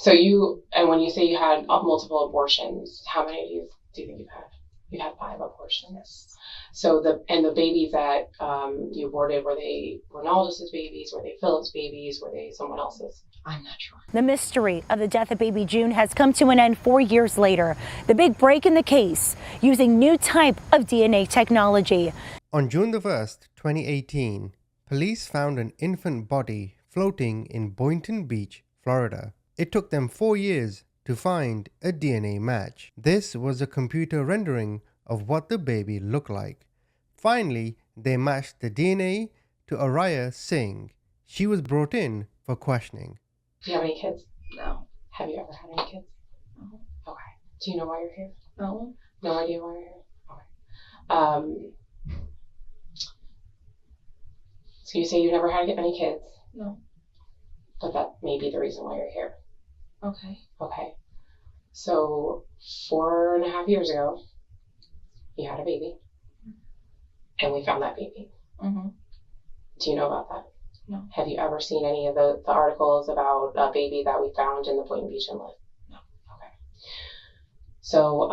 And when you say you had multiple abortions, how many do you think you've had? You had 5 abortions. Yes. So the babies that you aborted, were they Ronaldus's babies? Were they Philip's babies? Were they someone else's? I'm not sure. The mystery of the death of baby June has come to an end 4 years later. The big break in the case, using new type of DNA technology. On June the 1st, 2018, police found an infant body floating in Boynton Beach, Florida. It took them 4 years to find a DNA match. This was a computer rendering of what the baby looked like. Finally, they matched the DNA to Arya Singh. She was brought in for questioning. Do you have any kids? No. Have you ever had any kids? No. Okay. Do you know why you're here? No. No idea why you're here? Okay. So you say you never had any kids? No. But that may be the reason why you're here. Okay. Okay. So 4.5 years ago, you had a baby. And we found that baby. Mm-hmm. Do you know about that? No. Have you ever seen any of the articles about a baby that we found in the Boynton Beach inlet? No. Okay. So,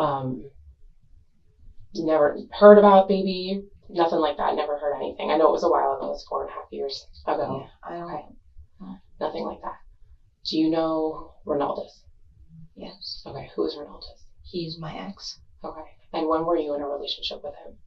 never heard about baby, nothing like that, never heard anything. I know it was a while ago, it was 4.5 years ago. Yeah, I don't know. Nothing like that. Do you know Ronaldus? Yes. Okay, who is Ronaldus? He's my ex. Okay. And when were you in a relationship with him?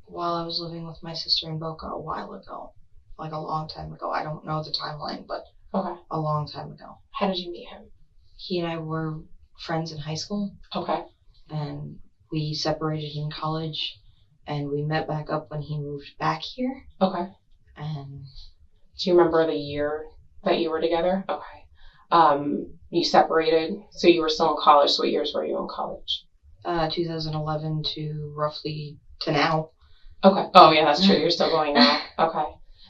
While I was living with my sister in Boca a while ago. Like a long time ago. I don't know the timeline, but okay. A long time ago. How did you meet him? He and I were friends in high school. Okay. And we separated in college, and we met back up when he moved back here. Okay. And do you remember the year that you were together? Okay. You separated, so you were still in college. So what years were you in college? 2011 to roughly to now. Okay. Oh yeah, that's true. You're still going now. Okay.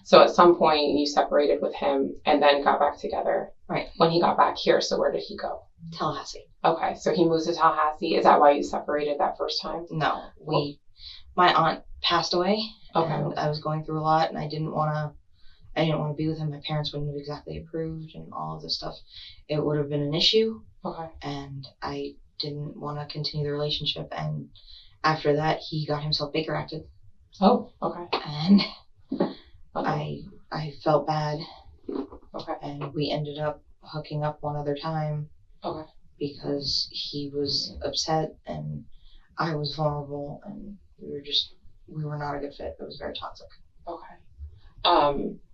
So at some point you separated with him and then got back together. Right. When he got back here, so where did he go? Tallahassee. Okay, so he moves to Tallahassee. Is that why you separated that first time? No, my aunt passed away. Okay. And I was going through a lot, and I didn't want to be with him. My parents wouldn't have exactly approved, and all of this stuff. It would have been an issue. Okay. And I didn't want to continue the relationship. And after that, he got himself Baker acted. Oh, okay. And okay. I felt bad. Okay. And we ended up hooking up one other time. Okay. Because he was upset and I was vulnerable, and we were not a good fit. It was very toxic. Okay.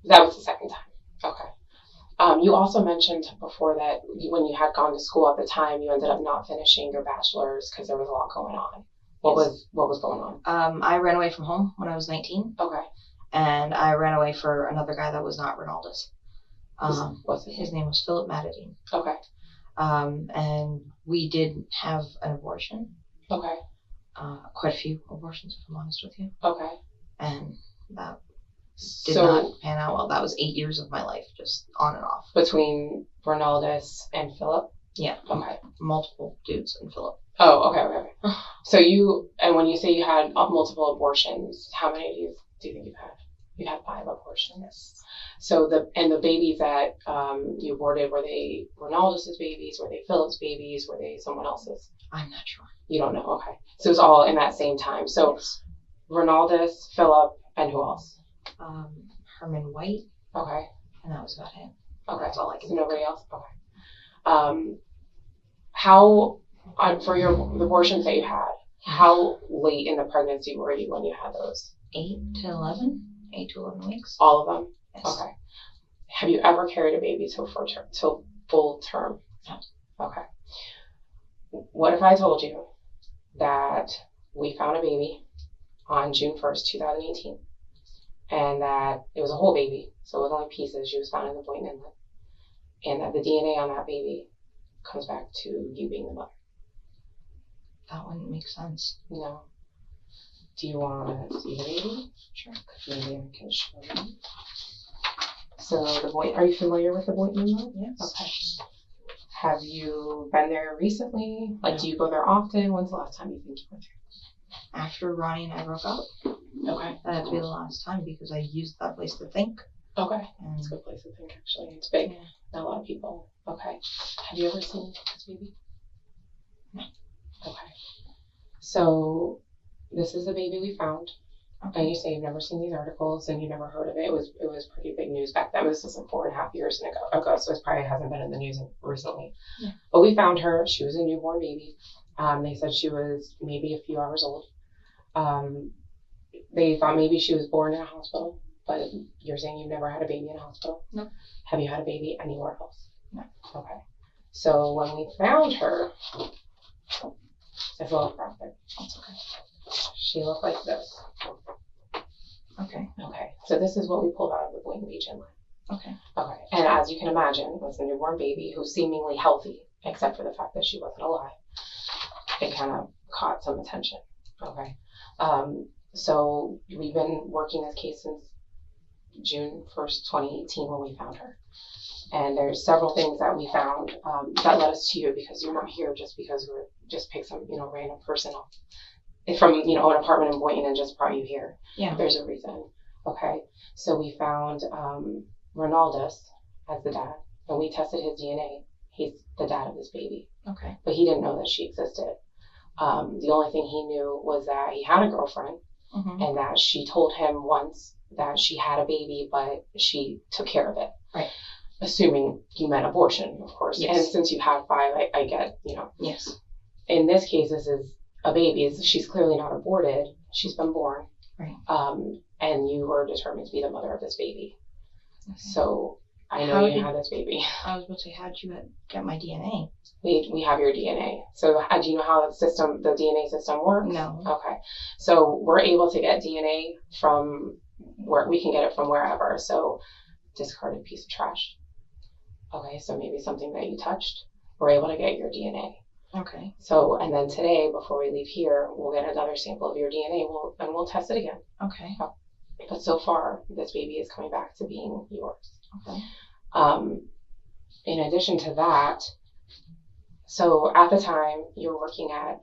That was the second time. Okay. You also mentioned before that when you had gone to school at the time, you ended up not finishing your bachelor's because there was a lot going on. What was going on? I ran away from home when I was 19. Okay. And I ran away for another guy that was not Ronaldus. What's his name was Philip Matadine. Okay. And we did have an abortion. Okay. Quite a few abortions, if I'm honest with you. Okay. And that did not pan out well. That was 8 years of my life, just on and off. Between Ronaldus and Philip? Yeah. Okay. Multiple dudes and Philip. Oh, okay. So when you say you had multiple abortions, how many do you think you've had? You had 5 abortions. Yes. So the babies that you aborted, were they Ronaldus's babies? Were they Philip's babies? Were they someone else's? I'm not sure. You don't know. Okay. So it was all in that same time. So yes. Ronaldus, Philip, and who else? Herman White. Okay. And that was about it. Okay. That's all I can. So nobody else. Okay. For the abortions that you had, how late in the pregnancy were you when you had those? 8 to 11 weeks. All of them? Yes. Okay. Have you ever carried a baby till full term? No. Okay. What if I told you that we found a baby on June 1st, 2018, and that it was a whole baby, so it was only pieces, she was found in the Boynton Inlet, and that the DNA on that baby comes back to you being the mother? That wouldn't make sense. No. Do you want to see the baby? Sure. Maybe I can show you. So are you familiar with the Boynton Inlet? Yes. Okay. Have you been there recently? Like, No. do you go there often? When's the last time you think you went there? After Ronnie and I broke up. Okay. That had to be the last time because I used that place to think. Okay. It's a good place to think, actually. It's big. Yeah. Not a lot of people. Okay. Have you ever seen this baby? No. Okay. So this is the baby we found. Okay. And you say you've never seen these articles and you never heard of it. It was pretty big news back then. This was like 4.5 years ago, so it probably hasn't been in the news recently. Yeah. But we found her. She was a newborn baby. They said she was maybe a few hours old. They thought maybe she was born in a hospital, but you're saying you've never had a baby in a hospital? No. Have you had a baby anywhere else? No. Okay. So when we found her, it's a little graphic. That's okay. She looked like this. Okay. Okay. So this is what we pulled out of the Boynton Beach inlet. Okay. Okay. And as you can imagine, it was a newborn baby who's seemingly healthy, except for the fact that she wasn't alive. It kind of caught some attention. Okay. So we've been working this case since June 1st, 2018 when we found her. And there's several things that we found that led us to you, because you're not here just because we're just picked some, random person up from, an apartment in Boynton and just brought you here. Yeah. There's a reason. Okay. So we found Ronaldus as the dad, and we tested his DNA. He's the dad of this baby. Okay. But he didn't know that she existed. The only thing he knew was that he had a girlfriend, and that she told him once that she had a baby, but she took care of it. Right. Assuming you meant abortion, of course. Yes. And since you've had 5, I get, Yes. In this case, this is a baby. She's clearly not aborted. She's been born. Right. And you were determined to be the mother of this baby. Okay. So I know you had this baby. I was about to say, how'd you get my DNA? We have your DNA. So do you know how the DNA system works? No. Okay. So we're able to get DNA from where we can get it from wherever. So discarded piece of trash. Okay. So maybe something that you touched, we're able to get your DNA. Okay. So, and then today, before we leave here, we'll get another sample of your DNA and we'll test it again. Okay. But so far, this baby is coming back to being yours. Okay. In addition to that, so at the time you were working at,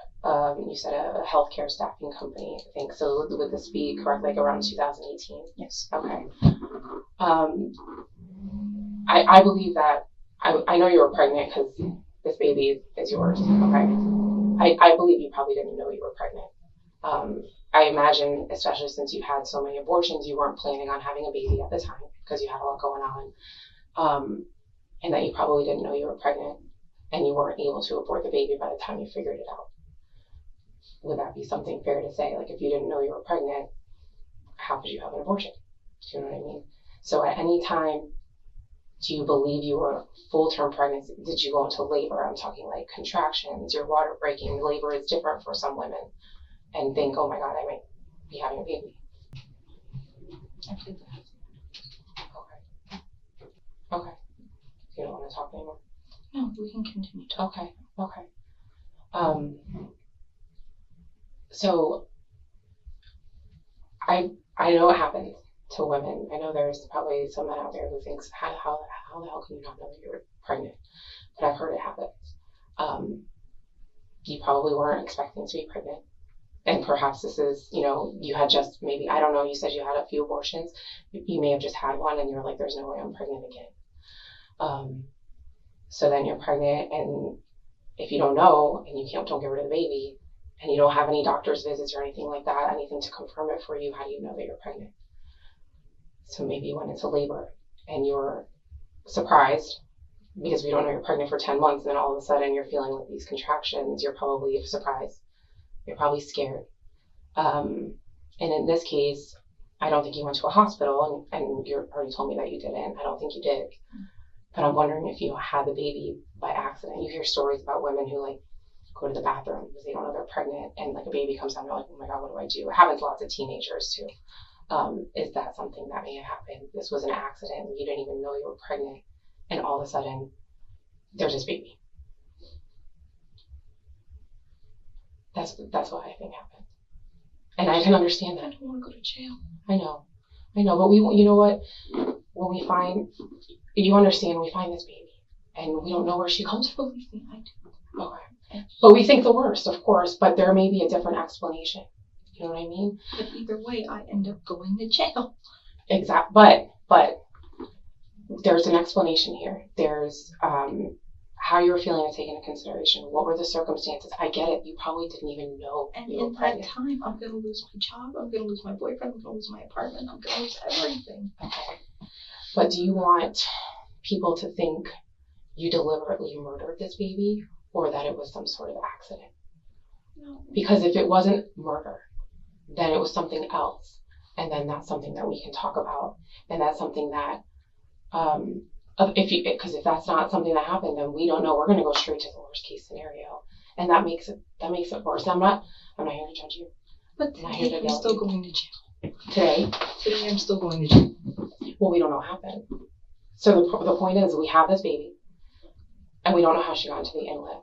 you said a healthcare staffing company, I think. So would this be correct, like around 2018? Yes. Okay. I believe that, I know you were pregnant because this baby is yours. Okay. I believe you probably didn't know you were pregnant. I imagine, especially since you've had so many abortions, you weren't planning on having a baby at the time because you had a lot going on. And that you probably didn't know you were pregnant and you weren't able to abort the baby by the time you figured it out. Would that be something fair to say? Like, if you didn't know you were pregnant, how could you have an abortion? Do you know what I mean? So at any time, do you believe you were full-term pregnant? Did you go into labor? I'm talking like contractions, your water breaking. Labor is different for some women. And think, oh my God, I might be having a baby. I believe that. Okay. You don't want to talk anymore? No, we can continue talking. Okay. So I know it happens to women. I know there's probably someone out there who thinks, how the hell can you not know that you're pregnant? But I've heard it happens. You probably weren't expecting to be pregnant. And perhaps this is, you had just maybe, I don't know, you said you had a few abortions. You may have just had one and you're like, there's no way I'm pregnant again. So then you're pregnant, and if you don't know and you don't get rid of the baby and you don't have any doctor's visits or anything like that, anything to confirm it for you, how do you know that you're pregnant? So maybe you went into labor and you're surprised because we don't know you're pregnant for 10 months, and then all of a sudden you're feeling like these contractions. You're probably surprised. You're probably scared. And in this case, I don't think you went to a hospital, and you already told me that you didn't. I don't think you did. But I'm wondering if you had the baby by accident. You hear stories about women who go to the bathroom because they don't know they're pregnant, and a baby comes out and they're like, oh my God, what do I do? It happens to lots of teenagers too. Is that something that may have happened? This was an accident. You didn't even know you were pregnant, and all of a sudden there's this baby. That's what I think happened. And I can understand that. I don't want to go to jail. I know, but you know what? When we find, you understand, we find this baby, and we don't know where she comes from. Believe me, I do. Okay. But we think the worst, of course, but there may be a different explanation. You know what I mean? But either way, I end up going to jail. Exactly. But there's an explanation here. There's how you were feeling is taken into consideration. What were the circumstances? I get it. You probably didn't even know. And you were in that pregnant. time, I'm going to lose my job. I'm going to lose my boyfriend. I'm going to lose my apartment. I'm going to lose everything. Okay. But do you want people to think you deliberately murdered this baby or that it was some sort of accident? No. Because if it wasn't murder, then it was something else. And then that's something that we can talk about. And that's something that, because if that's not something that happened, then we don't know. We're going to go straight to the worst case scenario. And that makes it worse. I'm not here to judge you. But today I'm still going to jail. Today? Today I'm still going to jail. Well, we don't know what happened. So the point is, we have this baby, and we don't know how she got into the inlet.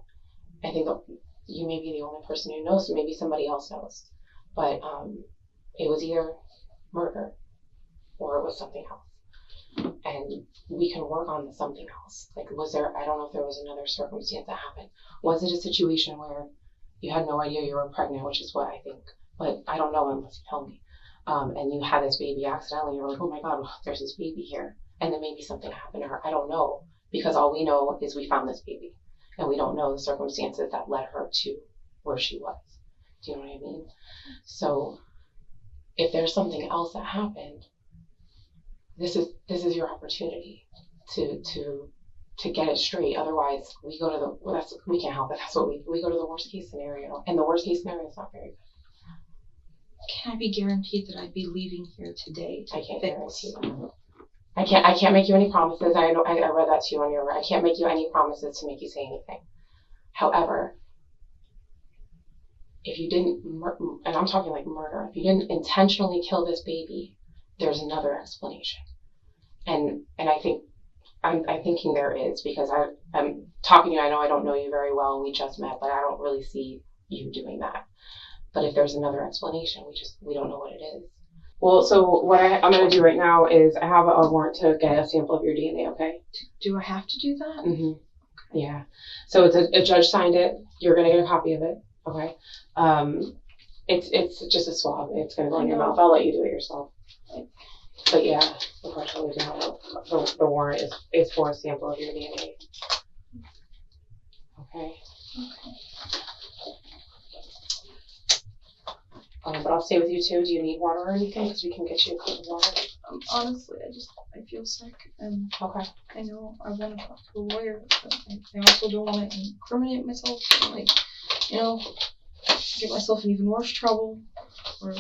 I think that you may be the only person who knows, maybe somebody else knows. But it was either murder or it was something else. And we can work on something else. Like, I don't know if there was another circumstance that happened. Was it a situation where you had no idea you were pregnant, which is what I think, but I don't know unless you tell me. And you had this baby accidentally, you're like, oh my God, there's this baby here. And then maybe something happened to her. I don't know, because all we know is we found this baby. And we don't know the circumstances that led her to where she was. Do you know what I mean? So if there's something else that happened, this is your opportunity to get it straight. Otherwise, we go to we can't help it. That's what we go to the worst case scenario, and the worst case scenario is not very good. Can I be guaranteed that I'd be leaving here today? I can't guarantee that. I can't make you any promises. I know I read that too on your. I can't make you any promises to make you say anything. However, if you didn't, and I'm talking like murder, if you didn't intentionally kill this baby, there's another explanation. And I think I'm thinking there is, because I'm talking to you. I know I don't know you very well. We just met, but I don't really see you doing that. But if there's another explanation, we don't know what it is. Well, so what I'm going to do right now is I have a warrant to get a sample of your DNA, okay? Do I have to do that? Mm-hmm. Yeah. So it's a judge signed it. You're going to get a copy of it, okay? It's just a swab. It's going to go in your mouth. I'll let you do it yourself. But yeah, unfortunately, the warrant is for a sample of your DNA. Okay? But I'll stay with you too. Do you need water or anything? Because we can get you a cup of water. Honestly, I feel sick, and okay. I know I want to talk to a lawyer, but I also don't want to incriminate myself and, get myself in even worse trouble, or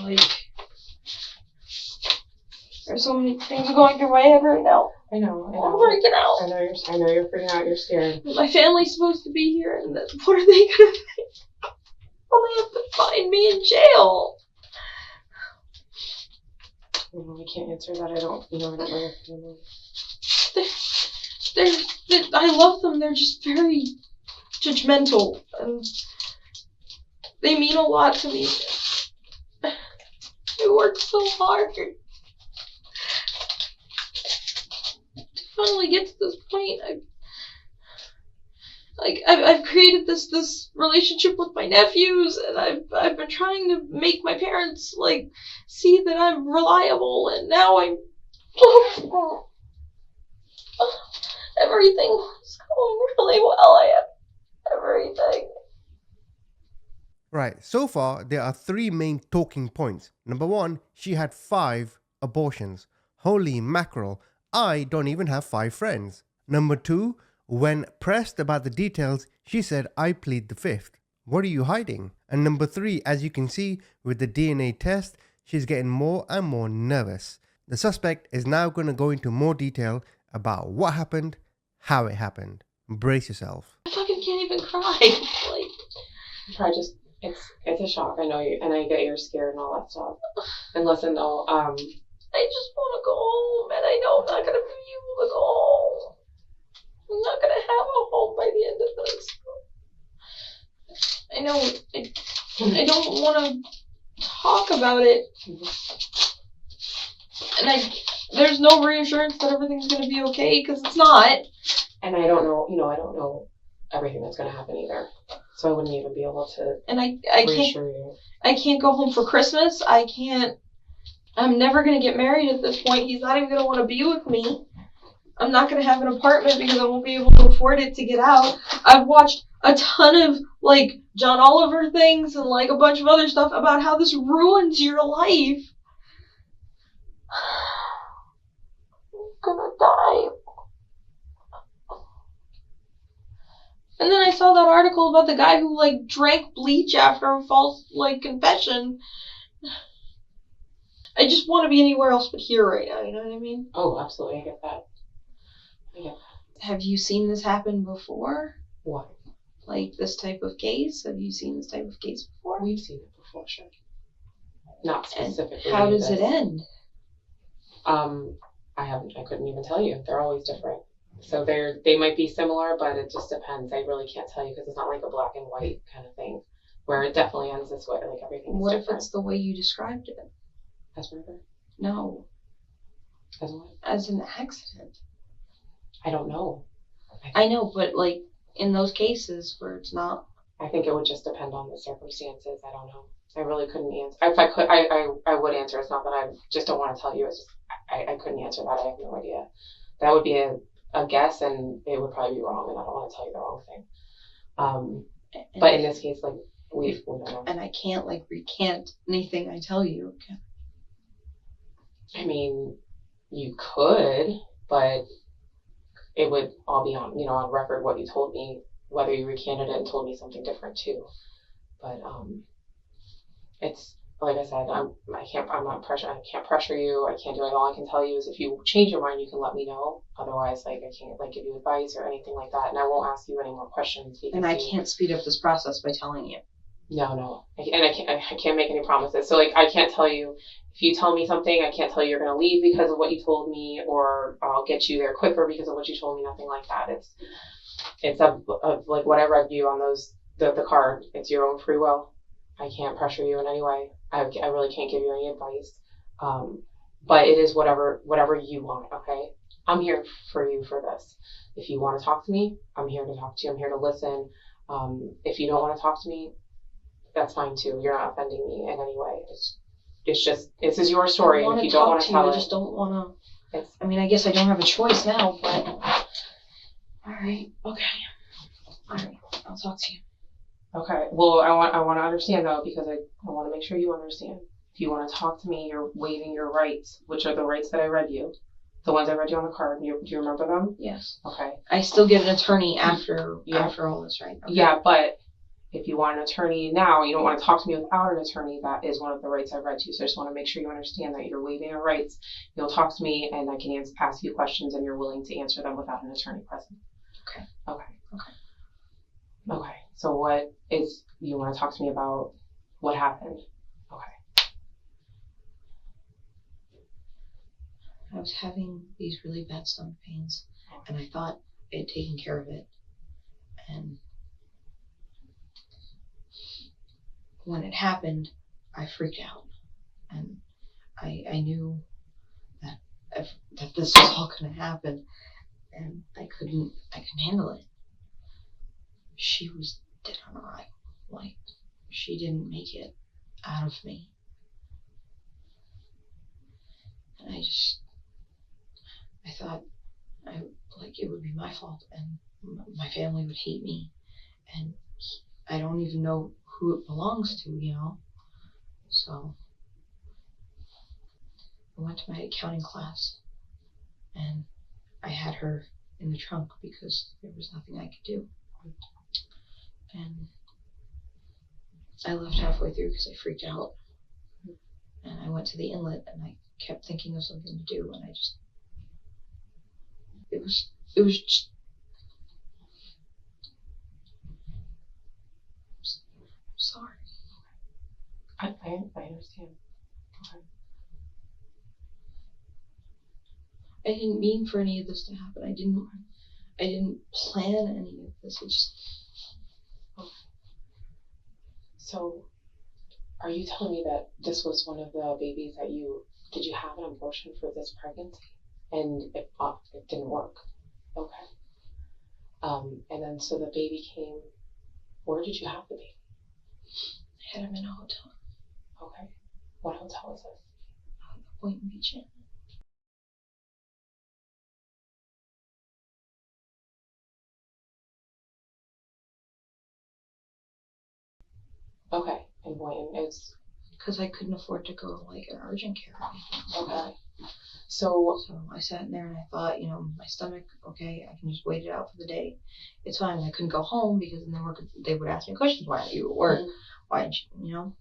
there's so many things going through my head right now. I know. I'm freaking out. I know you're freaking out. You're scared. My family's supposed to be here, and what are they gonna think? Well, they have to find me in jail. I can't answer that. I don't know your family. I love them. They're just very judgmental, and they mean a lot to me. I worked so hard to finally get to this point. I've created this relationship with my nephews, and I've been trying to make my parents see that I'm reliable, and now I'm everything was going really well. I have everything. Right, so far there are 3 main talking points. Number 1, she had 5 abortions. Holy mackerel, I don't even have 5 friends. Number 2, when pressed about the details, she said, I plead the 5th. What are you hiding? And number 3, as you can see with the DNA test, she's getting more and more nervous. The suspect is now going to go into more detail about what happened, how it happened. Brace yourself. I fucking can't even cry. It's a shock. I know you, and I get you're scared and all that stuff. And listen though, I just want to go home, and I know I'm not gonna be able to go home. I'm not gonna have a home by the end of this. I know I don't want to talk about it, and there's no reassurance that everything's gonna be okay, because it's not. And I don't know, I don't know everything that's gonna happen either. So I wouldn't even be able to reassure you. I can't go home for Christmas. I'm never gonna get married at this point. He's not even gonna want to be with me. I'm not going to have an apartment because I won't be able to afford it to get out. I've watched a ton of, like, John Oliver things and, like, a bunch of other stuff about how this ruins your life. I'm gonna die. And then I saw that article about the guy who, like, drank bleach after a false, like, confession. I just want to be anywhere else but here right now, you know what I mean? Oh, absolutely, I get that. Have you seen this happen before? What? Like, this type of case? Have you seen this type of case before? We've seen it before, sure. Not specifically. And how does it end? I couldn't even tell you. They're always different. So they might be similar, but it just depends. I really can't tell you because it's not like a black and white kind of thing where it definitely ends this way. Like everything is what different. If it's the way you described it? As murder? No. As what? As an accident. I don't know. I know, but like in those cases where it's not. I think it would just depend on the circumstances. I don't know. I really couldn't answer. If I could, I would answer. It's not that I just don't want to tell you. It's just I couldn't answer that. I have no idea. That would be a guess, and it would probably be wrong, and I don't want to tell you the wrong thing. But in this case, like we don't know. And I can't like recant anything I tell you. Okay. I mean, you could, but it would all be on record what you told me, whether you recanted it and told me something different too. But it's like I said, I'm not pressure. I can't pressure you. I can't do it. All I can tell you is if you change your mind, you can let me know. Otherwise, like I can't like give you advice or anything like that, and I won't ask you any more questions. And I can't speed up this process by telling you. No, I can't make any promises. So like I can't tell you if you tell me something, I can't tell you you're gonna leave because of what you told me, or I'll get you there quicker because of what you told me. Nothing like that. It's of like what I read you on the card. It's your own free will. I can't pressure you in any way. I really can't give you any advice. But it is whatever you want. Okay, I'm here for you for this. If you want to talk to me, I'm here to talk to you. I'm here to listen. If you don't want to talk to me, that's fine too. You're not offending me in any way. It's just this is your story. And if you don't want to tell I just don't want to. I mean, I guess I don't have a choice now, but all right, okay, all right, I'll talk to you. Okay. Well, I want to understand though because I want to make sure you understand. If you want to talk to me, you're waiving your rights, which are the rights that I read you, the ones I read you on the card. Do you remember them? Yes. Okay. I still get an attorney after all this, right? Okay. Yeah, but if you want an attorney now, you don't want to talk to me without an attorney. That is one of the rights I read to you. So I just want to make sure you understand that you're waiving your rights. You'll talk to me, and I can ask you questions, and you're willing to answer them without an attorney present. Okay. So what is you want to talk to me about? What happened? Okay. I was having these really bad stomach pains, and I thought I had taken care of it, and when it happened, I freaked out, and I knew that this was all going to happen, and I couldn't handle it. She was dead on arrival. Like, she didn't make it out of me. And I thought it would be my fault, and my family would hate me, and I don't even know who it belongs to, you know? So I went to my accounting class, and I had her in the trunk because there was nothing I could do. And I left halfway through because I freaked out. And I went to the inlet, and I kept thinking of something to do, and it was just, I'm sorry. I understand. Okay. I didn't mean for any of this to happen. I didn't plan any of this. It just. Okay. So, are you telling me that this was one of the babies that did you have an abortion for this pregnancy, and it didn't work? Okay. And then so the baby came. Where did you have the baby? I had him in a hotel. Okay. What hotel is this? Boynton Beach Inn. Okay. And when is... Because I couldn't afford to go to like an urgent care. Okay. So I sat in there and I thought, my stomach, okay, I can just wait it out for the day. It's fine. I couldn't go home because then they would ask me questions. Why aren't you at work? Why didn't you,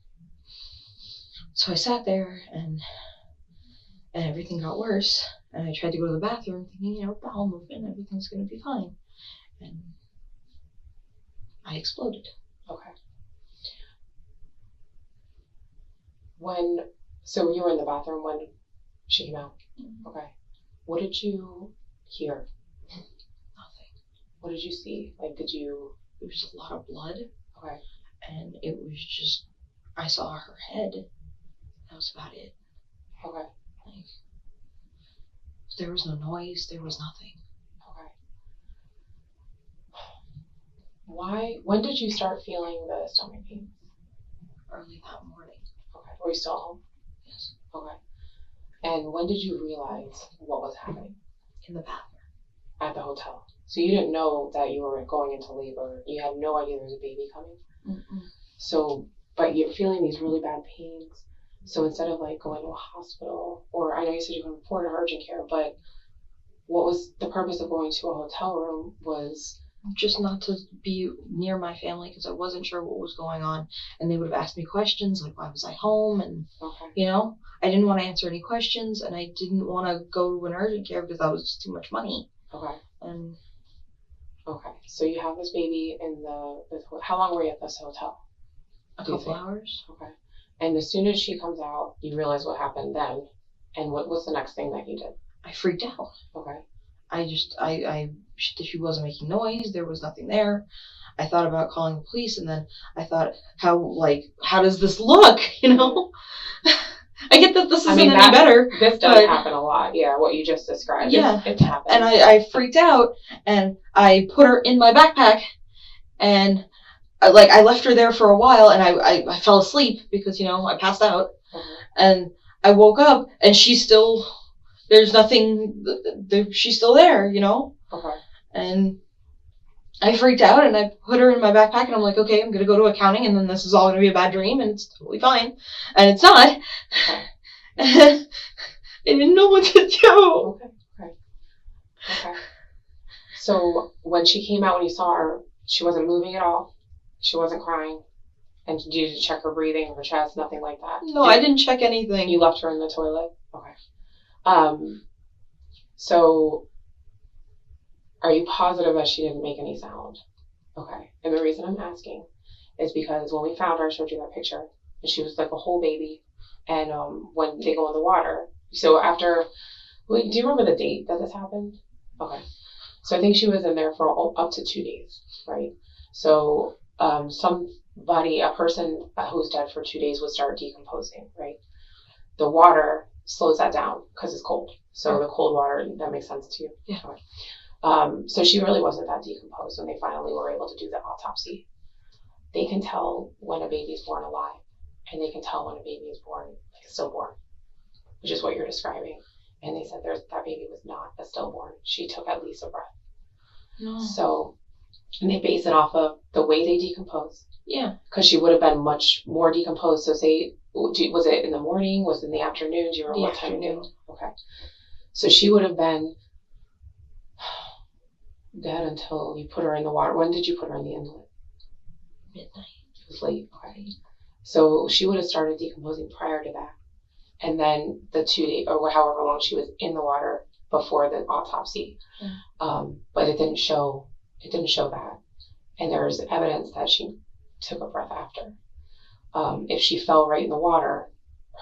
So I sat there and everything got worse. And I tried to go to the bathroom thinking, bowel movement, everything's going to be fine. And I exploded. Okay. So you were in the bathroom when she came out? Mm-hmm. Okay. What did you hear? Nothing. What did you see? Like, There was a lot of blood. Okay. And it was just, I saw her head. That was about it. Okay. Like, there was no noise. There was nothing. Okay. When did you start feeling the stomach pains? Early that morning. Okay. Were you still at home? Yes. Okay. And when did you realize what was happening? In the bathroom. At the hotel. So you didn't know that you were going into labor. You had no idea there was a baby coming. Mm-mm. So, but you're feeling these really bad pains. So instead of like going to a hospital, or I know you said you couldn't afford urgent care, but what was the purpose of going to a hotel room? Was just not to be near my family because I wasn't sure what was going on, and they would have asked me questions like why was I home, and okay. I didn't want to answer any questions, and I didn't want to go to an urgent care because that was just too much money. Okay. And okay, so you have this baby how long were you at this hotel? A couple hours. Okay. And as soon as she comes out, you realize what happened then, and what was the next thing that you did? I freaked out. Okay. She wasn't making noise. There was nothing there. I thought about calling the police, and then I thought, how does this look? I get that this isn't any better. This does happen a lot. Yeah, what you just described. Yeah, it happens. And I freaked out, and I put her in my backpack, and I left her there for a while, and I fell asleep because I passed out, and I woke up, and there's nothing. She's still there, Okay. And I freaked out, and I put her in my backpack, and I'm like, okay, I'm gonna go to accounting, and then this is all gonna be a bad dream, and it's totally fine, and it's not. Okay. I didn't know what to do. Okay. So when she came out, when you saw her, she wasn't moving at all. She wasn't crying. And did you check her breathing, her chest, nothing like that? No, I didn't check anything. You left her in the toilet? Okay. So are you positive that she didn't make any sound? Okay. And the reason I'm asking is because when we found her, I showed you that picture, and she was like a whole baby. And when they go in the water, so do you remember the date that this happened? Okay. So I think she was in there for up to 2 days, right? So a person who's dead for 2 days would start decomposing, right? The water slows that down because it's cold. So the cold water, that makes sense to you? Yeah. Okay. So she really wasn't that decomposed when they finally were able to do the autopsy. They can tell when a baby's born alive, and they can tell when a baby is born, like a stillborn, which is what you're describing. And they said that baby was not a stillborn. She took at least a breath. No. So, and they base it off of the way they decompose. Yeah. Because she would have been much more decomposed. So say, was it in the morning? Was it in the afternoon? Do you remember what time of day? Okay. So she would have been dead until you put her in the water. When did you put her in the inlet? Midnight. It was late. Okay. So she would have started decomposing prior to that. And then the 2 days, or however long she was in the water before the autopsy. But it didn't show that. And there's evidence that she took a breath after. If she fell right in the water,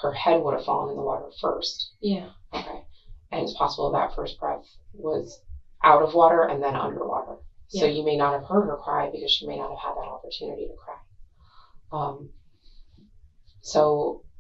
her head would have fallen in the water first. Yeah. Okay. And it's possible that first breath was out of water and then underwater. Yeah. So you may not have heard her cry because she may not have had that opportunity to cry.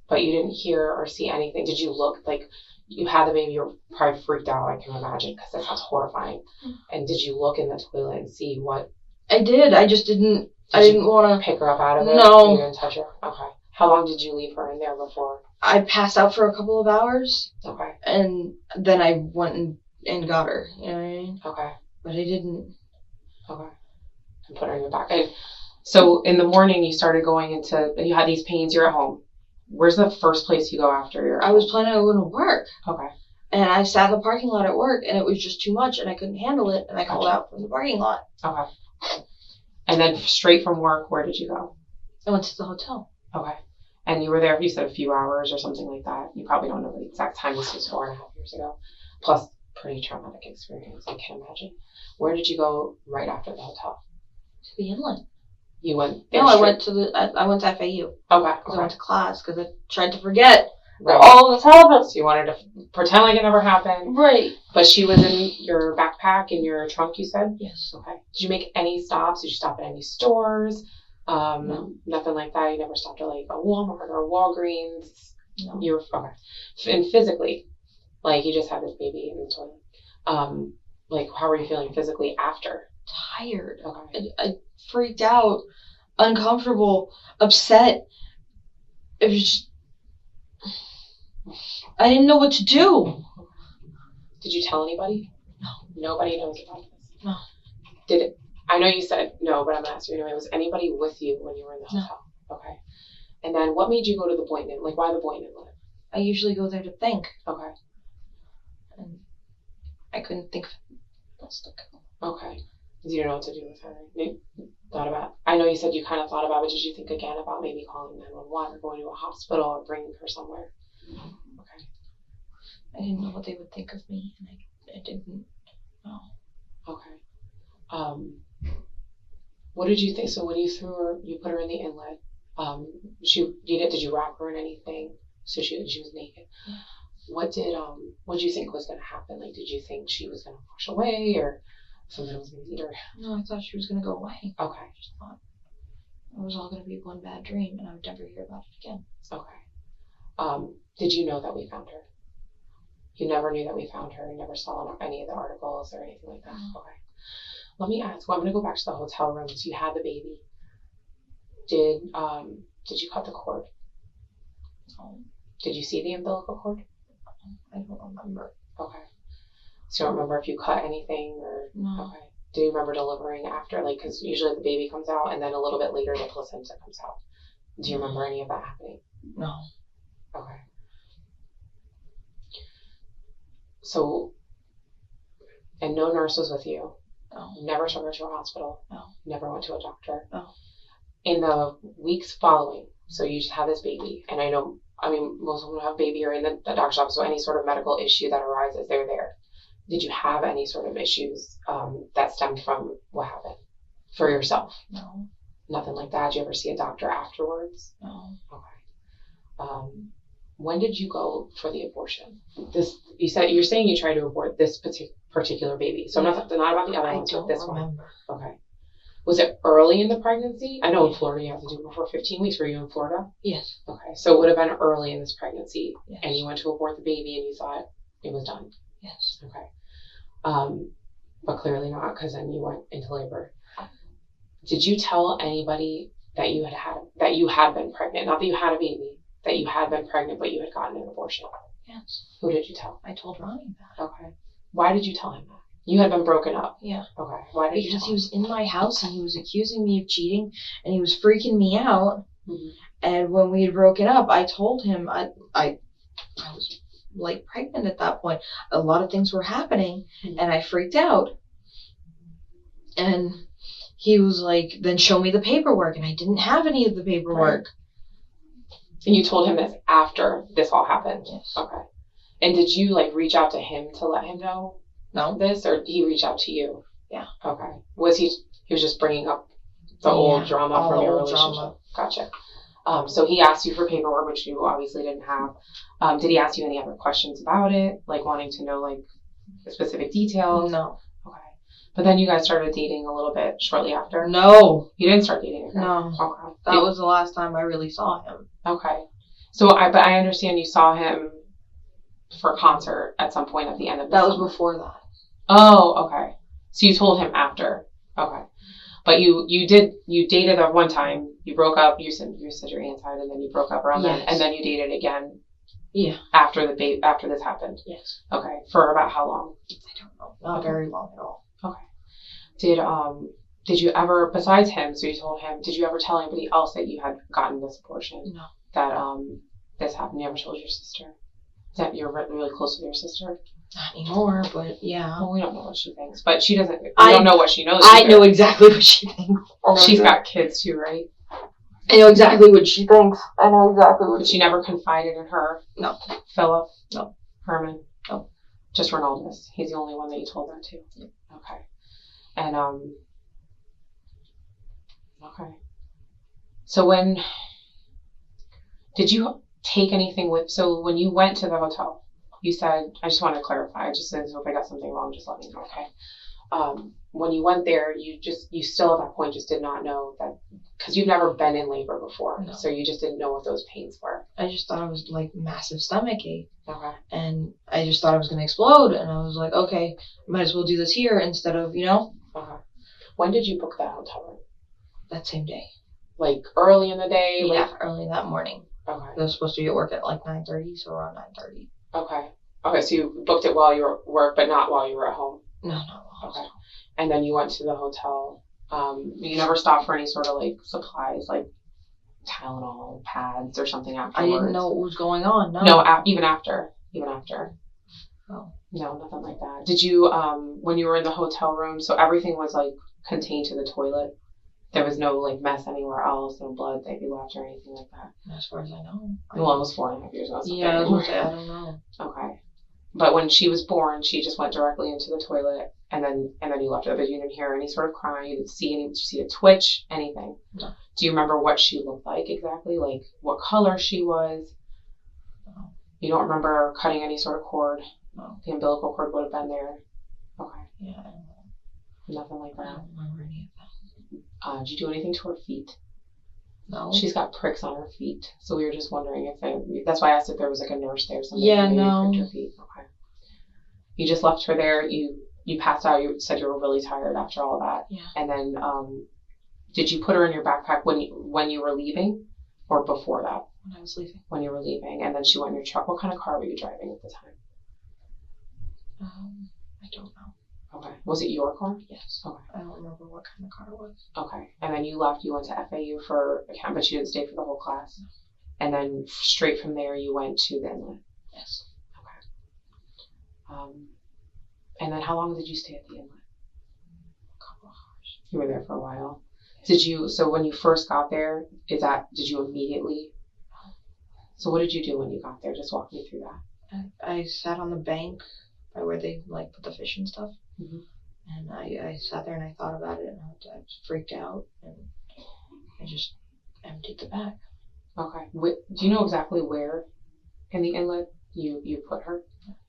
But you didn't hear or see anything. Did you look, like you had the baby, you're probably freaked out, I can imagine, because that sounds horrifying. And did you look in the toilet and see what? I did. I just didn't. I didn't want to pick her up out of it. No. You didn't touch her. Okay. How long did you leave her in there before? I passed out for a couple of hours. Okay. And then I went and got her. You know what I mean? Okay. But I didn't. Okay. And put her in your back. And So in the morning, you started going into, you had these pains, you're at home. Where's the first place you go after you're at I was planning on going to work. Okay. And I sat in the parking lot at work, and it was just too much, and I couldn't handle it, and I called out from the parking lot. Okay. And then straight from work, where did you go? I went to the hotel. Okay. And you were there, you said a few hours or something like that. You probably don't know the exact time. This was 4.5 years ago. Plus, pretty traumatic experience, I can imagine. Where did you go right after the hotel? To the inlet. You went there? No, straight? I went to FAU. Okay. I went to class because I tried to forget Right. that all of this happened. So you wanted to pretend like it never happened. Right. But she was in your backpack, in your trunk, you said? Yes. Okay. Did you make any stops? Did you stop at any stores? No. Nothing like that? You never stopped at like a Walmart or a Walgreens? No. You were, okay. And physically, like you just had this baby in the toilet. Like how were you feeling physically after? Tired. Okay. I freaked out, uncomfortable, upset. It was just, I didn't know what to do. Did you tell anybody? No. Nobody knows about this? No. Did it? I know you said no, but I'm gonna ask you anyway. Was anybody with you when you were in the hotel? No. Okay. And then what made you go to the Boynton? Like why the Boynton? I usually go there to think. Okay. And I couldn't think of else to go. Okay. You didn't know what to do with her. You thought about. I know you said you kind of thought about it. Did you think again about maybe calling 911 or going to a hospital or bringing her somewhere? Okay. I didn't know what they would think of me, and I didn't know. Okay. What did you think? So when you threw her, you put her in the inlet. Did you wrap her in anything? So she was naked. Yeah. What did you think was going to happen? Like, did you think she was going to wash away or something was going to eat her? No, I thought she was going to go away. Okay. I just thought it was all going to be one bad dream, and I would never hear about it again. Okay. Did you know that we found her? You never knew that we found her. You never saw any of the articles or anything like that? No. Okay. Let me ask. Well, I'm going to go back to the hotel room. So you had the baby. Did you cut the cord? No. Did you see the umbilical cord? I don't remember. Okay. So you don't remember if you cut anything or? No. Okay. Do you remember delivering after? Like, because usually the baby comes out and then a little bit later the placenta comes out. Do you remember any of that happening? No. Okay. So, and no nurse was with you? No. Never took her to a hospital? No. Never went to a doctor? No. In the weeks following, so you just have this baby, and most women have baby or in the doctor's office, so any sort of medical issue that arises, they're there. Did you have any sort of issues that stemmed from what happened for yourself? No. Nothing like that? Did you ever see a doctor afterwards? No. Okay. When did you go for the abortion? You're saying you tried to abort this particular baby. So not about the other ones, but this remember. one. Okay. Was it early in the pregnancy? I know in Florida you have to do it before 15 weeks. Were you in Florida? Yes. Okay. So it would have been early in this pregnancy, Yes. and you went to abort the baby, and you thought it was done. Yes. Okay. But clearly not, because then you went into labor. Did you tell anybody that you had been pregnant? Not that you had a baby, that you had been pregnant, but you had gotten an abortion. Yes. Who did you tell? I told Ronnie that. Okay. Why did you tell him that? You had been broken up. Yeah. Okay. Why did you tell Because him? he was in my house and he was accusing me of cheating and he was freaking me out. Mm-hmm. And when we had broken up, I told him I was like pregnant at that point. A lot of things were happening, Mm-hmm. and I freaked out. And he was like, then show me the paperwork. And I didn't have any of the paperwork. And you told him this after this all happened? Yes. Okay. And did you reach out to him to let him know No. this, or he reached out to you? Yeah. Okay. Was he was just bringing up the old drama all from the your old relationship? drama. Gotcha. So he asked you for paperwork, which you obviously didn't have. Did he ask you any other questions about it, like wanting to know specific details? No. Okay. But then you guys started dating a little bit shortly after? No. You didn't start dating again? No. Okay. That was the last time I really saw him. Okay. So I understand you saw him for a concert at some point at the end of the That summer. was before that. Oh, okay. So you told him after. Okay. But you dated at one time, you broke up, you said you're inside, and then you broke up around then, and then you dated again. Yeah. After this happened. Yes. Okay. For about how long? I don't know. Not very long at all. Okay. did you ever, besides him, so you told him, did you ever tell anybody else that you had gotten this abortion? No. That this happened? You ever told your sister? That you're really close with your sister? Not anymore, but yeah. Well, we don't know what she thinks, but she doesn't. We don't know what she knows. I know exactly what she thinks. She's got kids too, right? I know exactly what she thinks. I know exactly what. But she never confided in her. No. Philip. No. Herman. No. Just Ronaldus. He's the only one that you told that to. Yeah. Okay. And Okay. So when did you take anything with? So when you went to the hotel, you said, I just want to clarify, just so if I got something wrong, just let me know, okay? When you went there, you still at that point just did not know that, because you've never been in labor before, no. So you just didn't know what those pains were. I just thought it was like massive stomach ache. Okay. And I just thought I was going to explode, and I was like, okay, might as well do this here instead of, Okay. When did you book that hotel room? That same day. Like early in the day? Yeah, early that morning. Okay. I was supposed to be at work at like 9:30, so around 9:30. Okay. Okay, so you booked it while you were at work, but not while you were at home? No, not while. Okay. And then you went to the hotel. You never stopped for any sort of like supplies, like Tylenol, pads, or something afterwards? I didn't know what was going on. No. No, even after. Oh. No, nothing like that. Did you, when you were in the hotel room, so everything was like contained to the toilet? There was no like mess anywhere else, no blood that you left or anything like that? As far as I know. Well, it was 4.5 years ago. Yeah, I was gonna say, I don't know. Okay. But when she was born, she just went directly into the toilet, and then you left her. But you didn't hear any sort of crying. You didn't see any. Did you see a twitch? Anything? No. Do you remember what she looked like exactly? Like what color she was? No. You don't remember cutting any sort of cord? No. The umbilical cord would have been there. Okay. Yeah, I don't know. Nothing like I that. don't remember any of that. Did you do anything to her feet? No. She's got pricks on her feet, so we were just wondering if that's why I asked if there was like a nurse there or something. Yeah, maybe no. pricked her feet. Okay. You just left her there. You passed out. You said you were really tired after all that. Yeah. And then, did you put her in your backpack when you were leaving, or before that? When I was leaving. When you were leaving, and then she went in your truck. What kind of car were you driving at the time? I don't know. Okay. Was it your car? Yes. Okay. I don't remember what kind of car it was. Okay. And then you left. You went to FAU for a camp, but you didn't stay for the whole class. No. And then straight from there, you went to the inlet. Yes. Okay. And then how long did you stay at the inlet? A couple of hours. You were there for a while. So when you first got there, did you immediately? So what did you do when you got there? Just walk me through that. I sat on the bank by where they like put the fish and stuff. Mm-hmm. And I sat there and I thought about it, and I was freaked out, and I just emptied the bag. Okay. Do you know exactly where in the inlet you put her?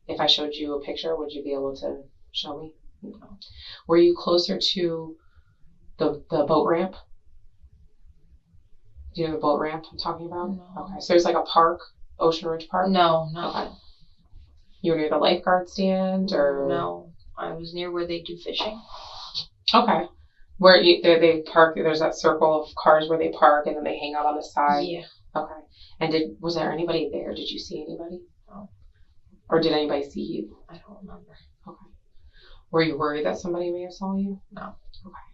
If I showed you a picture, would you be able to show me? No. Were you closer to the boat ramp? Do you know the boat ramp I'm talking about? No. Okay. So there's like a park, Ocean Ridge Park? No. Okay. You were near the lifeguard stand, or? No. I was near where they do fishing. Okay. Where they park, there's that circle of cars where they park and then they hang out on the side? Yeah. Okay. And was there anybody there? Did you see anybody? No. Or did anybody see you? I don't remember. Okay. Were you worried that somebody may have saw you? No. Okay.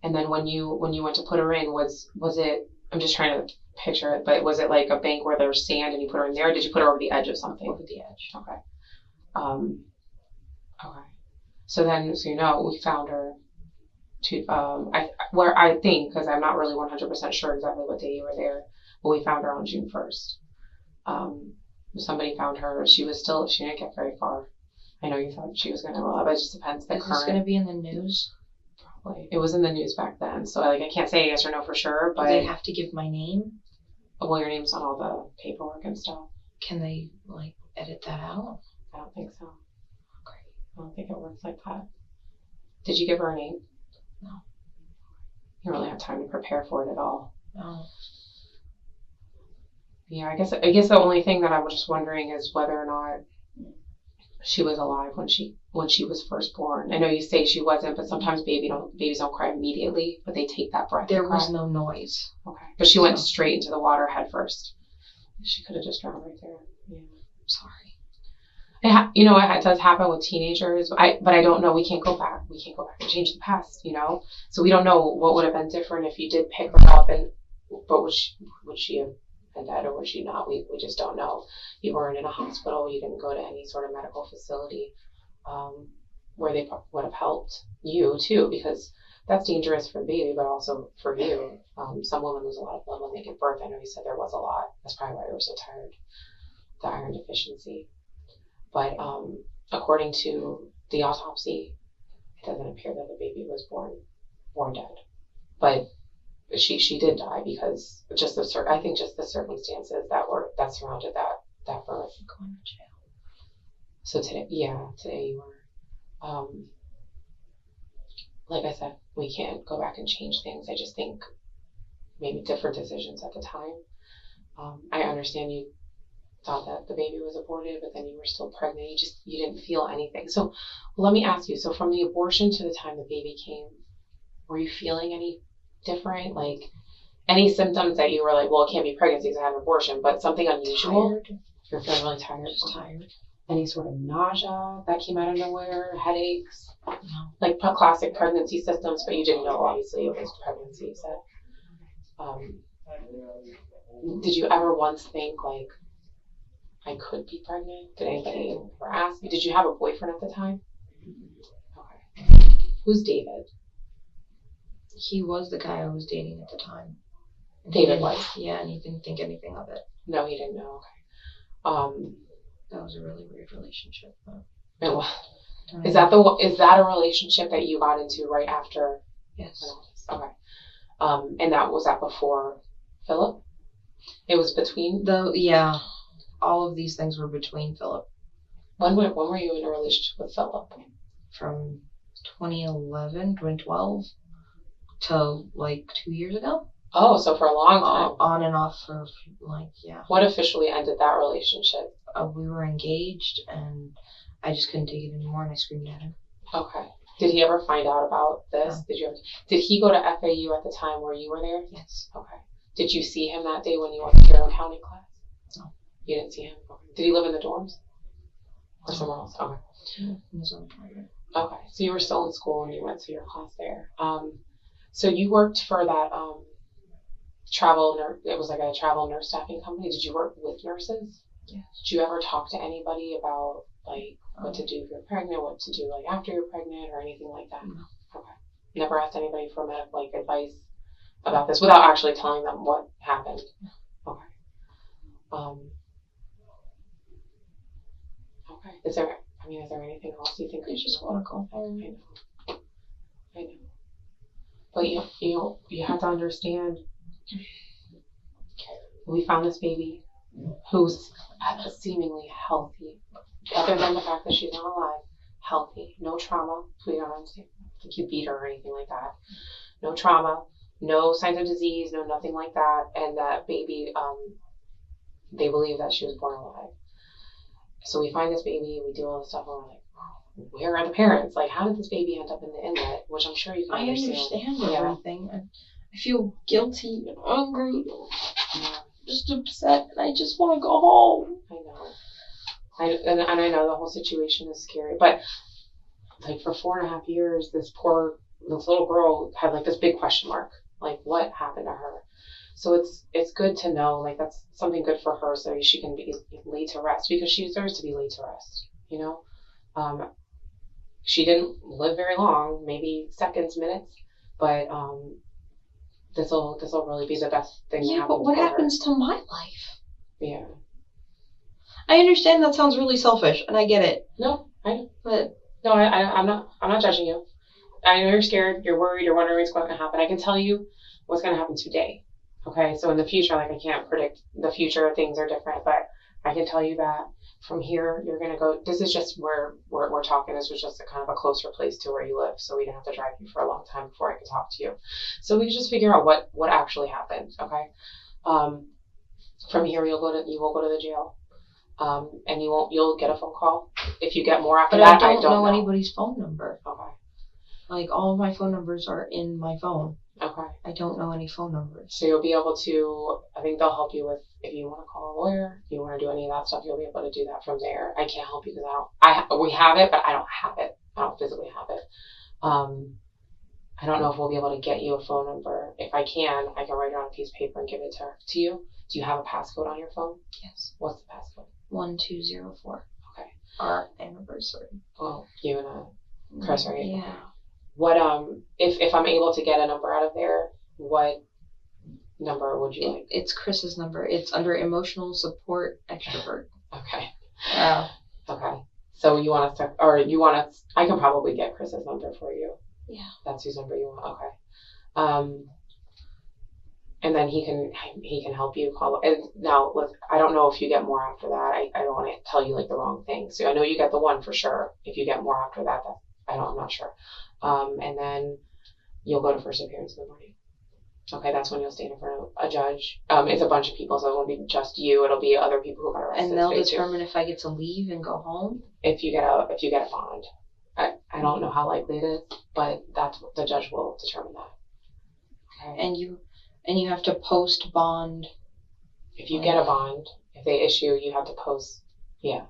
And then when you went to put her in, was it, I'm just trying to picture it, but was it like a bank where there's sand and you put her in there, or did you put her over the edge of something? Over the edge. Okay. Okay. So we found her I think, because I'm not really 100% sure exactly what day you were there, but we found her on June 1st. Somebody found her. She didn't get very far. I know you thought she was going to roll up, but it just depends. Is this going to be in the news? Probably. It was in the news back then, so I can't say yes or no for sure, but. Do they have to give my name? Well, your name's on all the paperwork and stuff. Can they, edit that out? I don't think so. Okay. I don't think it works like that. Did you give her a name? No. You really have time to prepare for it at all. No. Yeah, I guess the only thing that I was just wondering is whether or not she was alive when she was first born. I know you say she wasn't, but sometimes babies don't cry immediately, but they take that breath. There was no noise. Okay, but she went straight into the water head first. She could have just drowned right there. Yeah. Sorry. It does happen with teenagers. But I don't know. We can't go back. We can't go back and change the past. So we don't know what would have been different if you did pick her up, but would she have been dead or would she not? We just don't know. You weren't in a hospital. You didn't go to any sort of medical facility where they would have helped you too, because that's dangerous for the baby, but also for you. Some women lose a lot of blood when they give birth. I know you said there was a lot. That's probably why you were so tired. The iron deficiency. But according to the autopsy, it doesn't appear that the baby was born dead. But she did die because I think just the circumstances that surrounded that birth. Going to jail. So today you were. Like I said, we can't go back and change things. I just think maybe different decisions at the time. I understand you thought that the baby was aborted, but then you were still pregnant. You didn't feel anything. So let me ask you, so from the abortion to the time the baby came, were you feeling any different? Like any symptoms that you were like, well, it can't be pregnancy because I had an abortion, but something unusual? Tired. You're feeling really tired? Just tired. Any sort of nausea that came out of nowhere? Headaches? No. Like classic pregnancy symptoms, but you didn't know, obviously, it was pregnancy. You said. Did you ever once think, like, I could be pregnant? Did anybody ever ask you? Did you have a boyfriend at the time? Okay. Who's David? He was the guy I was dating at the time. David was? Yeah, and he didn't think anything of it. No, he didn't know. Okay. That was a really weird relationship. It was. Is that a relationship that you got into right after? Yes. Okay. And was that before Philip? It was between? Yeah. All of these things were between Philip. When were you in a relationship with Philip? From 2012 to like 2 years ago. Oh, so for a long time. On and off for yeah. What officially ended that relationship? We were engaged and I just couldn't take it anymore and I screamed at him. Okay. Did he ever find out about this? No. Did he go to FAU at the time where you were there? Yes. Okay. Did you see him that day when you went to your accounting class? No. You didn't see him? Okay. Did he live in the dorms? Or somewhere else? Okay. He was on private. Okay. So you were still in school and you went to your class there. So you worked for that travel nurse. It was like a travel nurse staffing company. Did you work with nurses? Yes. Did you ever talk to anybody about like what to do if you're pregnant, what to do like after you're pregnant, or anything like that? No. Okay. Never asked anybody for medical advice about this without actually telling them what happened. Okay. Okay. Is there anything else you think we should want to go home? I know. But you have to understand. We found this baby who's seemingly healthy, other than the fact that she's not alive, healthy, no trauma. We don't think you beat her or anything like that. No trauma, no signs of disease, no nothing like that. And that baby, they believe that she was born alive. So we find this baby, we do all this stuff, and we're like, where are the parents? Like, how did this baby end up in the inlet? Which I'm sure you can understand. I understand everything. I feel guilty and angry. Yeah. Just upset, and I just want to go home. I know. And I know the whole situation is scary. But, like, for 4.5 years, this little girl had, like, this big question mark. Like, what happened to her? So it's good to know, like, that's something good for her so she can be laid to rest, because she deserves to be laid to rest, you know? She didn't live very long, maybe seconds, minutes, but this will really be the best thing to happen. Yeah, but what happens to my life? Yeah. I understand that sounds really selfish, and I get it. No, But no, I'm not judging you. I know you're scared, you're worried, you're wondering what's going to happen. I can tell you what's going to happen today. Okay, so in the future, like, I can't predict the future, things are different, but I can tell you that from here, you're going to go, this is just where we're talking, this was just a kind of a closer place to where you live, so we didn't have to drive you for a long time before I could talk to you. So we can just figure out what actually happened, okay? From here, you will go to the jail, and you'll get a phone call. If you get more after but that, I don't know know anybody's phone number. Okay. Like, all of my phone numbers are in my phone. Okay. I don't know any phone numbers. So you'll be able to, I think they'll help you with, if you want to call a lawyer, if you want to do any of that stuff, you'll be able to do that from there. I can't help you because we have it, but I don't have it. I don't physically have it. I don't know if we'll be able to get you a phone number. If I can write it on a piece of paper and give it to you. Do you have a passcode on your phone? Yes. What's the passcode? 1204. Okay. Our anniversary. Well, you and Chris, right? Yeah. Okay. What if I'm able to get a number out of there, what number would you like? It's Chris's number. It's under emotional support extrovert. Okay. Wow. Okay. So you want us to, I can probably get Chris's number for you. Yeah. That's whose number you want. Okay. And then he can help you call. And now, I don't know if you get more after that. I don't want to tell you like the wrong thing. So I know you get the one for sure. If you get more after that, I'm not sure. And then you'll go to first appearance in the morning. Okay, that's when you'll stand in front of a judge. It's a bunch of people, so it won't be just you. It'll be other people who got arrested. And they'll determine if I get to leave and go home. If you get a bond. I don't know how likely it is, but that's the judge will determine that. Okay. And you have to post bond. If you get a bond, if they issue, you have to post. Yeah.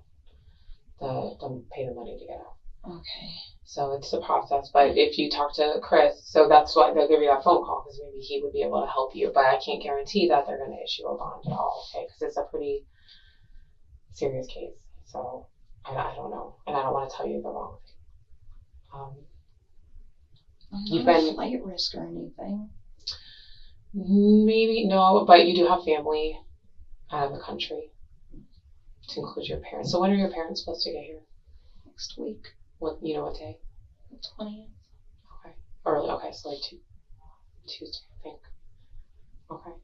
Pay the money to get out. Okay. So it's a process. But if you talk to Chris, so that's why they'll give you that phone call, because maybe he would be able to help you. But I can't guarantee that they're going to issue a bond at all, okay? Because it's a pretty serious case. So I don't know. And I don't want to tell you the wrong thing. You've been flight risk or anything? Maybe, no, but you do have family out of the country, to include your parents. So when are your parents supposed to get here? Next week. What day? The 20th. Okay. Early. Okay, so like Tuesday, I think. Okay.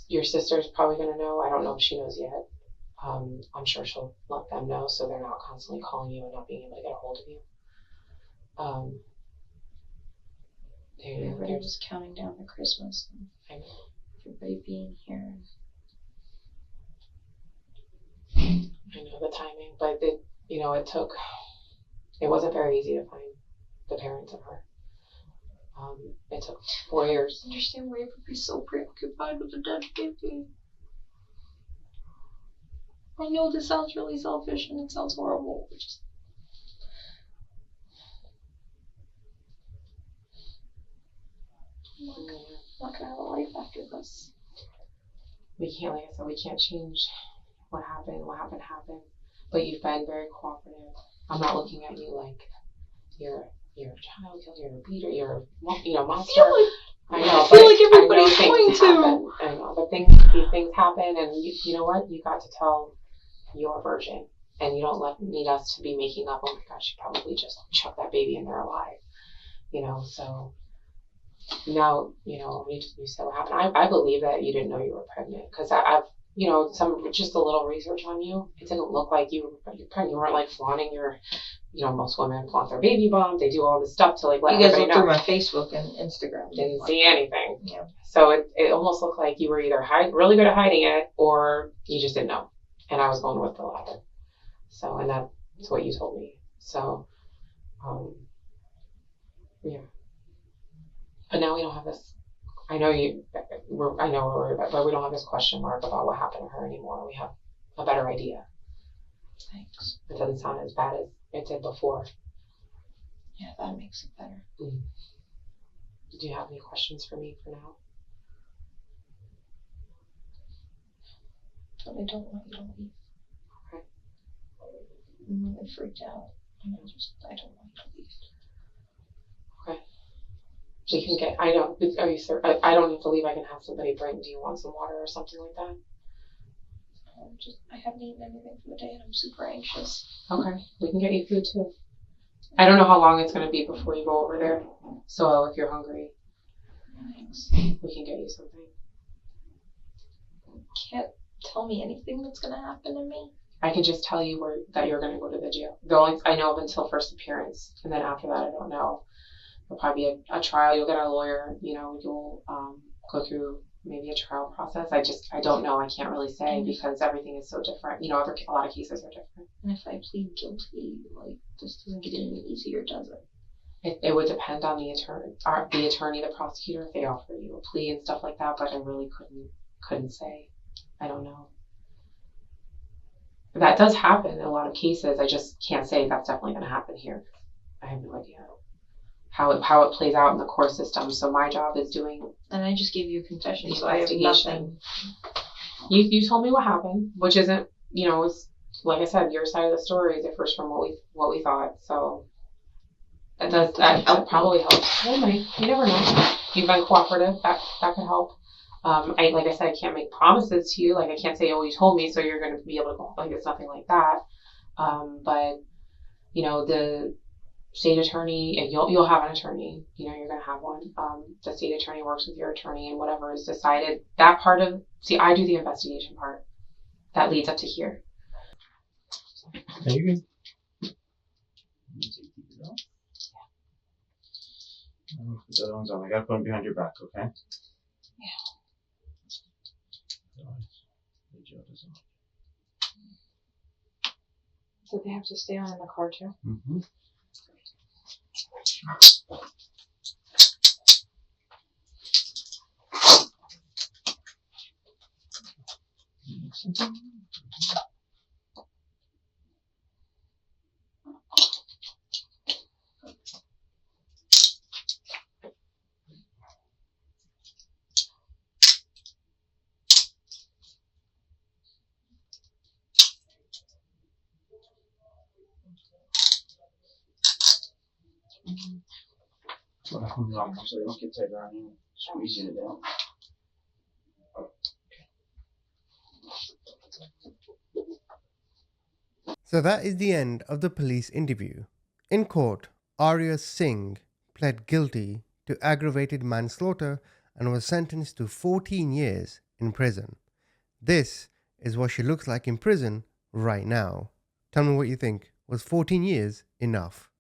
Your sister's probably gonna know. I don't know if she knows yet. I'm sure she'll let them know so they're not constantly calling you and not being able to get a hold of you. Everybody was counting down to Christmas. And everybody being here. I know the timing, but it wasn't very easy to find the parents of her. It took 4 years. I understand why you would be so preoccupied with the dead baby. I know this sounds really selfish and it sounds horrible, but just... I'm not gonna have a life after this. We can't, like I said, we can't change what happened. What happened happened. But you've been very cooperative. I'm not looking at you like you're a child killer, you're a beater, you're a monster. I feel like everybody's going to. I know, but these things happen, and you know what? You got to tell your version, and you don't need us to be making up. Oh my gosh, she probably just chucked that baby in there alive. So now you said what happened. I believe that you didn't know you were pregnant because I've just a little research on you. It didn't look like you were pregnant. You weren't like flaunting your. Most women flaunt their baby bump. They do all this stuff to like let everybody know. You guys looked through my Facebook and Instagram. Didn't see anything. Yeah. So it almost looked like you were either really good at hiding it or you just didn't know. And I was going with the latter. So, and that's what you told me. So, yeah. But now we don't have this. I know we're worried about, but we don't have this question mark about what happened to her anymore. We have a better idea. Thanks. It doesn't sound as bad as it did before. Yeah, that makes it better. Mm. Do you have any questions for me for now? But I don't want you to leave. Okay. I'm really freaked out. And I don't want you to leave. Okay. We can get, I know, are you sure? I don't need to leave. I can have somebody bring, do you want some water or something like that? I haven't eaten anything for the day and I'm super anxious. Okay, we can get you food too. I don't know how long it's going to be before you go over there. So if you're hungry, thanks. We can get you something. Can't tell me anything that's going to happen to me. I can just tell you that you're going to go to the jail. I know of until first appearance, and then after that, I don't know. There'll probably be a trial. You'll get a lawyer. You'll go through maybe a trial process. I don't know. I can't really say because everything is so different. A lot of cases are different. And if I plead guilty, like, this doesn't get any easier, does it? It would depend on the attorney, the prosecutor, if they offer you a plea and stuff like that. But I really couldn't say. I don't know. That does happen in a lot of cases. I just can't say that's definitely going to happen here. I have no idea how it plays out in the court system. So my job is doing. And I just gave you a confession, the so I have nothing. You told me what happened, which isn't, it's, like I said, your side of the story is differs from what we thought. So that probably helps. It might. You never know. You've been cooperative. That could help. Like I said, I can't make promises to you. Like I can't say, oh, you told me, so you're going to be able to go. Like it's nothing like that. But the state attorney, and you'll have an attorney. You're going to have one. The state attorney works with your attorney, and whatever is decided. That part of I do the investigation part. That leads up to here. Are you good? Put the other ones on. I gotta put them behind your back, okay? Yeah. So they have to stay on in the car too? Mm-hmm. So you don't get tight around you, squeezing it down. So that is the end of the police interview. In court, Arya Singh pled guilty to aggravated manslaughter and was sentenced to 14 years in prison. This is what she looks like in prison right now. Tell me what you think. Was 14 years enough?